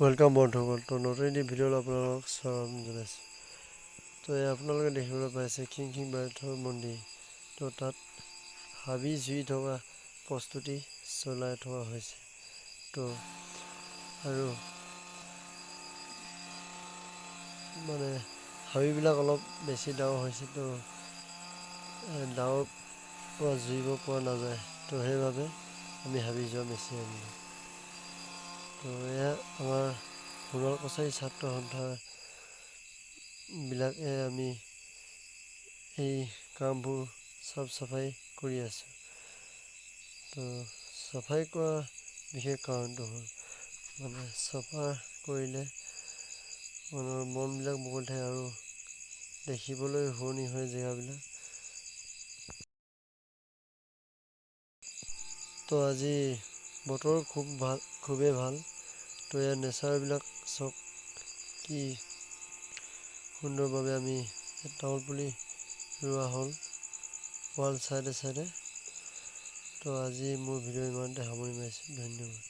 Welcome বন্ধুসকল। তো নতুন এটি ভিডিঅ'লৈ আপোনালোকক স্বাগতম জনাইছোঁ। তো আপোনালোকে দেখিবলৈ পাইছে খিংখিং বাৰেশ্বৰ মন্দিৰ। তো তাত হাবি জুই থকা প্ৰস্তুতি চলাই থকা হৈছে। তো আৰু মানে হাবিবিলাক অলপ বেছি ডাঙৰ হৈছে। তো ডাঙৰ পৰা জুইব পৰা নাযায়। তো সেইবাবে আমি হাবি যোৱা মেচিন আনিলোঁ। তো এয়া আমাৰ সোণৰ কছাৰী ছাত্ৰ সন্থাবিলাকে আমি এই কামবোৰ চাফ চাফাই কৰি আছোঁ। তো চাফাই কৰা বিশেষ কাৰণটো হ'ল চাফা কৰিলে মানুহৰ মনবিলাক মুকলি থাকে আৰু দেখিবলৈ শুৱনি হয় জেগাবিলাক। তো আজি বতৰ খুবেই ভাল। তো ইয়াৰ নেচাৰবিলাক চাওক কি সুন্দৰভাৱে আমি তামোল পুলি ৰোৱা হ'ল ৱাল চাইডে। তো আজি মোৰ ভিডিঅ' ইমানতে সামৰি মাৰিছোঁ। ধন্যবাদ।